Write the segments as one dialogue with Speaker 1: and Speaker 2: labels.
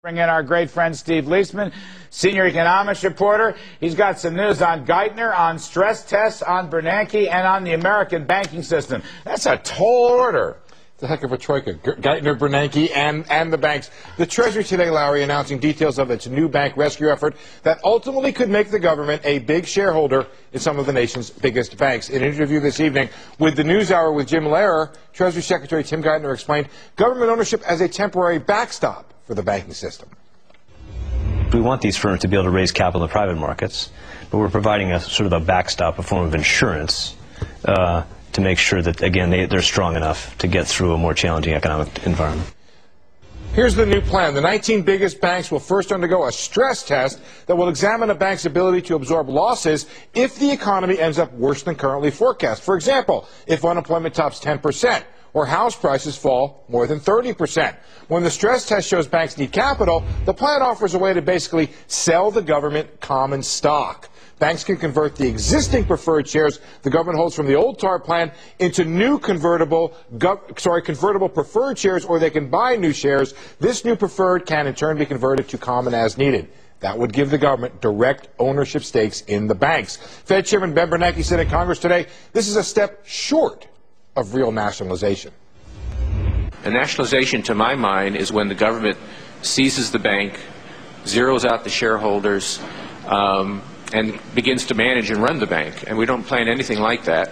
Speaker 1: Bring in our great friend Steve Leisman, senior economics reporter. He's got some news on Geithner, on stress tests, on Bernanke, and on the American banking system. That's a tall order.
Speaker 2: It's a heck of a troika. Geithner, Bernanke, and the banks. The Treasury today, Larry, announcing details of its new bank rescue effort that ultimately could make the government a big shareholder in some of the nation's biggest banks. In an interview this evening with the NewsHour with Jim Lehrer, Treasury Secretary Tim Geithner explained government ownership as a temporary backstop for the banking system.
Speaker 3: We want these firms to be able to raise capital in the private markets, but we're providing a sort of a backstop, a form of insurance, to make sure that, again, they're strong enough to get through a more challenging economic environment.
Speaker 2: Here's the new plan. The 19 biggest banks will first undergo a stress test that will examine a bank's ability to absorb losses if the economy ends up worse than currently forecast. For example, if unemployment tops 10%. Or house prices fall more than 30%. When the stress test shows banks need capital, the plan offers a way to basically sell the government common stock. Banks can convert the existing preferred shares the government holds from the old TARP plan into new convertible preferred shares, or they can buy new shares. This new preferred can in turn be converted to common as needed. That would give the government direct ownership stakes in the banks. Fed Chairman Ben Bernanke said in Congress today, this is a step short of real nationalization.
Speaker 4: A nationalization, to my mind, is when the government seizes the bank, zeroes out the shareholders, and begins to manage and run the bank. And we don't plan anything like that.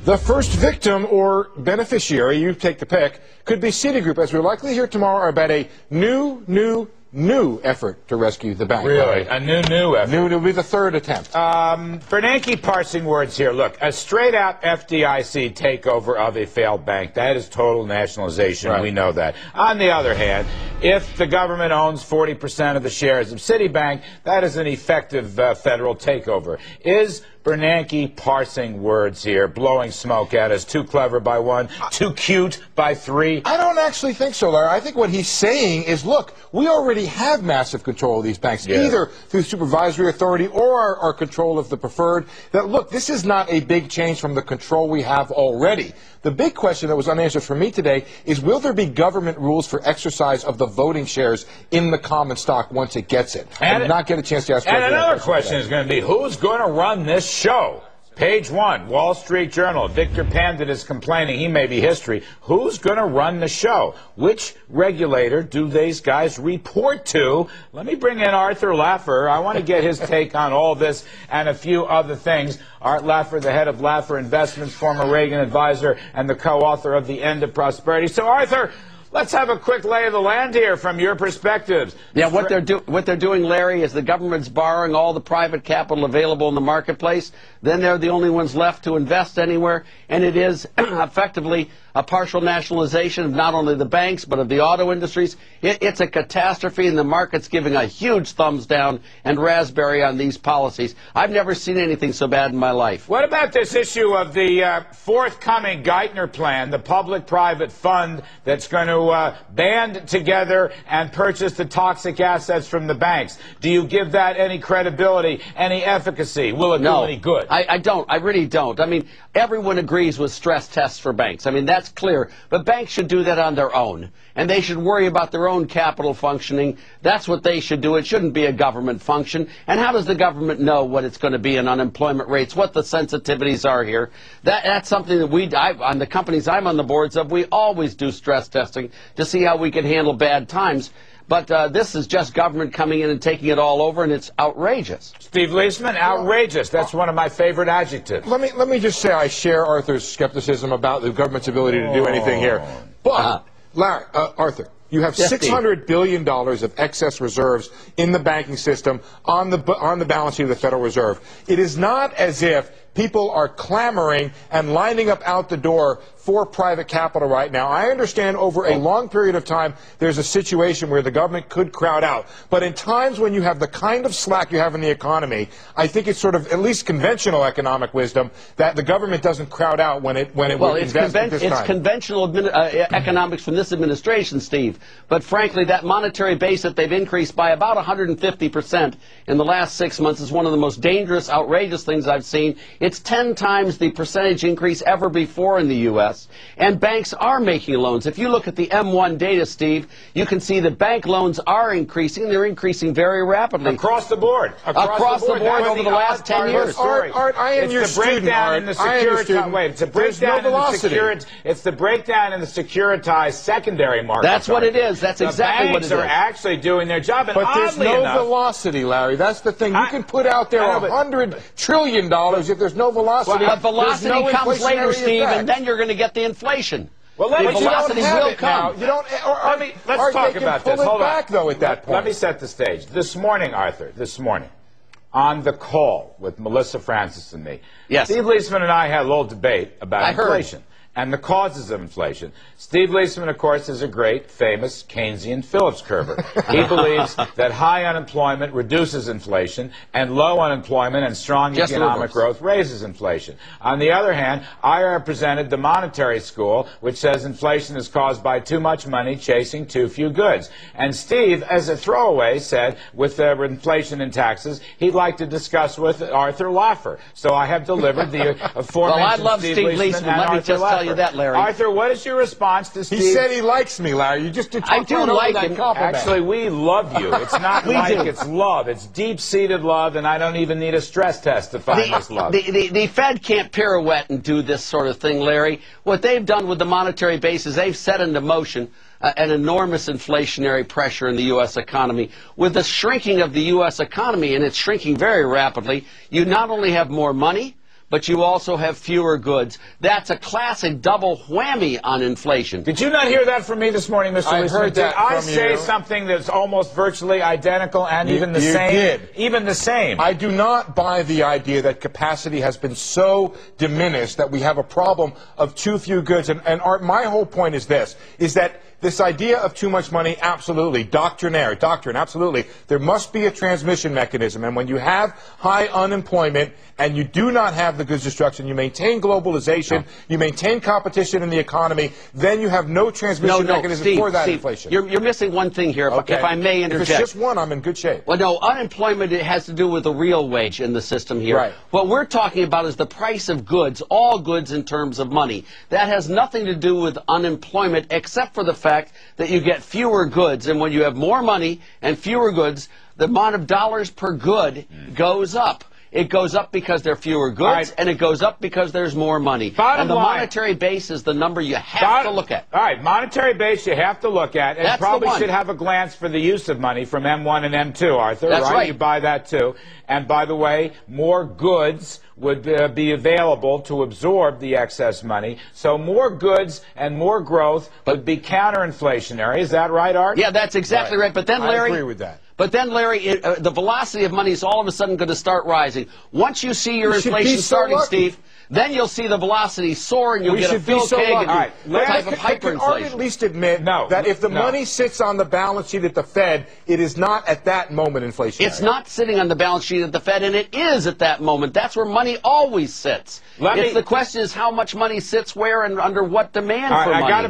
Speaker 2: The first victim or beneficiary, you take the pick, could be Citigroup, as we're likely to hear tomorrow about a new effort to rescue the bank.
Speaker 1: Really? A new effort?
Speaker 2: It'll be the third attempt.
Speaker 1: Bernanke parsing words here. Look, a straight-out FDIC takeover of a failed bank, that is total nationalization. Right. We know that. On the other hand, if the government owns 40% of the shares of Citibank, that is an effective federal takeover. Is Bernanke parsing words here, blowing smoke at us? Too clever by one, too cute by three?
Speaker 2: I don't actually think so, Larry. I think what he's saying is, look, we already have massive control of these banks, either through supervisory authority or our control of the preferred. That, look, this is not a big change from the control we have already. The big question that was unanswered for me today is, will there be government rules for exercise of the voting shares in the common stock once it gets it? I did not get a chance to ask.
Speaker 1: And another question is going to be, who's going to run this show? Page 1, Wall Street Journal. Victor Pandit is complaining he may be history. Who's going to run the show? Which regulator do these guys report to? Let me bring in Arthur Laffer. I want to get his take on all this and a few other things. Art Laffer, the head of Laffer Investments, former Reagan advisor, and the co-author of The End of Prosperity. So, Arthur, let's have a quick lay of the land here from your perspectives.
Speaker 5: Yeah, what they're doing, Larry, is the government's borrowing all the private capital available in the marketplace. Then they're the only ones left to invest anywhere, and it is effectively a partial nationalization of not only the banks but of the auto industries. It's a catastrophe, and the market's giving a huge thumbs down and raspberry on these policies. I've never seen anything so bad in my life.
Speaker 1: What about this issue of the forthcoming Geithner plan, the public-private fund that's going to band together and purchase the toxic assets from the banks? Do you give that any credibility, any efficacy? Will it do any good?
Speaker 5: I don't. I really don't. I mean, everyone agrees with stress tests for banks. I mean, that's clear. But banks should do that on their own. And they should worry about their own capital functioning. That's what they should do. It shouldn't be a government function. And how does the government know what it's going to be in unemployment rates, what the sensitivities are here? That's something that on the companies I'm on the boards of, we always do stress testing to see how we can handle bad times. But this is just government coming in and taking it all over, and it's outrageous.
Speaker 1: Steve Leisman, outrageous. That's one of my favorite adjectives.
Speaker 2: Let me just say I share Arthur's skepticism about the government's ability to do anything here. But, Larry, Arthur, you have $600 billion of excess reserves in the banking system on the balance sheet of the Federal Reserve. It is not as if people are clamoring and lining up out the door for private capital right now. I understand over a long period of time there's a situation where the government could crowd out. But in times when you have the kind of slack you have in the economy, I think it's sort of at least conventional economic wisdom that the government doesn't crowd out when it will invest at this time.
Speaker 5: It's conventional economics from this administration, Steve. But frankly, that monetary base that they've increased by about 150% in the last 6 months is one of the most dangerous, outrageous things I've seen. It's 10 times the percentage increase ever before in the U.S. U.S., and banks are making loans. If you look at the M1 data, Steve, you can see that bank loans are increasing. They're increasing very rapidly.
Speaker 1: Across the board.
Speaker 5: Across the board over the last 10 years.
Speaker 2: Art, I am your student, Art. I am your student.
Speaker 1: Wait, it's a breakdown in the breakdown in the securitized secondary market.
Speaker 5: That's what it is. That's exactly what it is.
Speaker 1: The banks are actually doing their job. And
Speaker 2: but there's no
Speaker 1: enough,
Speaker 2: velocity, Larry. That's the thing. You can put out there $100 trillion if there's no velocity.
Speaker 5: But velocity comes later, Steve, and then you're going to get the inflation.
Speaker 1: Well,
Speaker 5: the velocity will come.
Speaker 2: You don't.
Speaker 1: Let's talk about this.
Speaker 2: Hold on. Though, at that point.
Speaker 1: Let me set the stage. This morning, Arthur, on the call with Melissa Francis and me,
Speaker 5: yes,
Speaker 1: Steve Leisman and I had a little debate about inflation and the causes of inflation. Steve Leisman, of course, is a great, famous Keynesian Phillips curver. He believes that high unemployment reduces inflation, and low unemployment and strong economic growth raises inflation. On the other hand, I represented the monetary school, which says inflation is caused by too much money chasing too few goods. And Steve, as a throwaway, said with inflation and taxes, he'd like to discuss with Arthur Laffer. So I have delivered the aforementioned
Speaker 5: well, I love Steve Leisman. Let me just tell you that, Larry.
Speaker 1: Arthur, what is your response to Steve?
Speaker 2: He said he likes me, Larry. You just
Speaker 5: I do like him.
Speaker 1: Actually, we love you. It's not it's love. It's deep-seated love, and I don't even need a stress test to find this love.
Speaker 5: The Fed can't pirouette and do this sort of thing, Larry. What they've done with the monetary base is they've set into motion an enormous inflationary pressure in the U.S. economy. With the shrinking of the U.S. economy, and it's shrinking very rapidly, you not only have more money, but you also have fewer goods. That's a classic double whammy on inflation.
Speaker 1: Did you not hear that from me this morning, Mr. Leisman?
Speaker 2: I heard that
Speaker 1: from you. Did I say something that's almost virtually identical and even the same?
Speaker 2: You did.
Speaker 1: Even the same.
Speaker 2: I do not buy the idea that capacity has been so diminished that we have a problem of too few goods. And Art, my whole point is this, is that this idea of too much money, absolutely. Doctrine, absolutely. There must be a transmission mechanism. And when you have high unemployment and you do not have the goods destruction, you maintain globalization, you maintain competition in the economy, then you have no transmission mechanism for that inflation.
Speaker 5: You're missing one thing here, if I may interject.
Speaker 2: If it's just one, I'm in good shape.
Speaker 5: Well, no, unemployment has to do with the real wage in the system here.
Speaker 2: Right.
Speaker 5: What we're talking about is the price of goods, all goods in terms of money. That has nothing to do with unemployment except for the fact that you get fewer goods, and when you have more money and fewer goods, the amount of dollars per good goes up. It goes up because there are fewer goods, and it goes up because there's more money. And the monetary base is the number you have to look at.
Speaker 1: All right, monetary base you have to look at, and probably should have a glance for the use of money from M1 and M2, Arthur.
Speaker 5: That's right.
Speaker 1: You buy that too. And by the way, more goods would be available to absorb the excess money. So more goods and more growth would be counterinflationary. Is that right, Art?
Speaker 5: Yeah, that's exactly right. But then, Larry,
Speaker 2: I agree with that.
Speaker 5: But then, Larry, the velocity of money is all of a sudden going to start rising. Once you see your inflation starting, Steve, then you'll see the velocity soar, and you'll get a Phil Kagan type of hyperinflation.
Speaker 2: Can Art at least admit that if the money sits on the balance sheet at the Fed, it is not at that moment inflationary?
Speaker 5: It's not sitting on the balance sheet at the Fed, and it is at that moment. That's where money always sits. The question is how much money sits where and under what demand for money.
Speaker 1: I got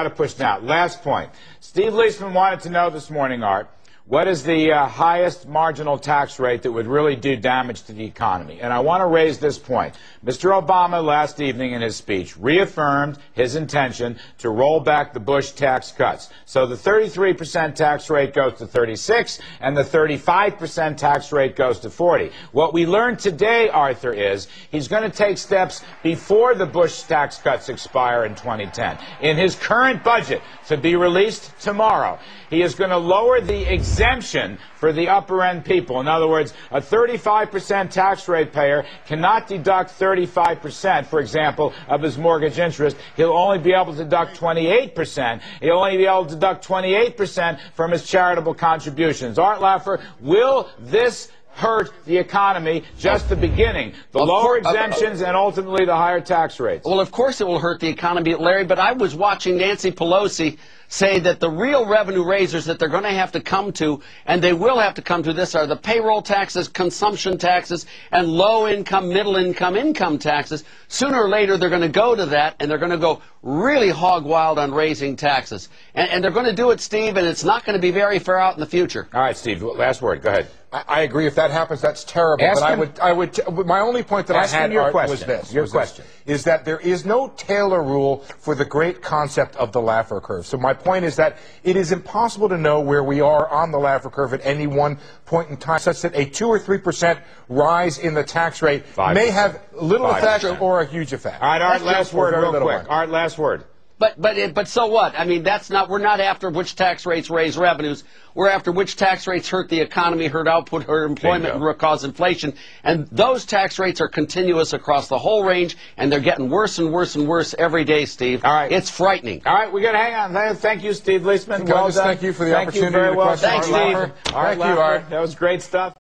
Speaker 1: to push down. Last point. Steve Leisman wanted to know this morning, Art, what is the highest marginal tax rate that would really do damage to the economy? And I want to raise this point. Mr. Obama last evening in his speech reaffirmed his intention to roll back the Bush tax cuts. So the 33% tax rate goes to 36 and the 35% tax rate goes to 40. What we learned today, Arthur, is he's going to take steps before the Bush tax cuts expire in 2010. In his current budget, to be released tomorrow, he is going to lower the exemption for the upper-end people. In other words, a 35% tax rate payer cannot deduct 35%, for example, of his mortgage interest. He'll only be able to deduct 28%. He'll only be able to deduct 28% from his charitable contributions. Art Laffer, will this hurt the economy? Just the beginning. The lower exemptions and ultimately the higher tax rates.
Speaker 5: Well, of course it will hurt the economy, Larry, but I was watching Nancy Pelosi say that the real revenue raisers that they're going to have to come to, and they will have to come to this, are the payroll taxes, consumption taxes, and low-income, middle-income income taxes. Sooner or later, they're going to go to that, and they're going to go really hog wild on raising taxes. And they're going to do it, Steve, and it's not going to be very far out in the future.
Speaker 1: All right, Steve, last word. Go ahead.
Speaker 2: I agree. If that happens, that's terrible. But my only point that I had, Art, was this. Is that there is no Taylor rule for the great concept of the Laffer curve. So my point is that it is impossible to know where we are on the Laffer curve at any one point in time, such that a 2 or 3% rise in the tax rate may have little effect or a huge effect.
Speaker 1: All right, Art, last word real quick. Art, last word.
Speaker 5: But so what? I mean, we're not after which tax rates raise revenues. We're after which tax rates hurt the economy, hurt output, hurt employment, and cause inflation. And those tax rates are continuous across the whole range, and they're getting worse and worse and worse every day, Steve.
Speaker 1: All right.
Speaker 5: It's frightening.
Speaker 1: All right, we got to hang on. Thank you, Steve Leisman.
Speaker 2: Well done. Thank you for the opportunity.
Speaker 1: Thank you very well.
Speaker 5: Thanks, Steve.
Speaker 1: Thank you, Art. That was great stuff.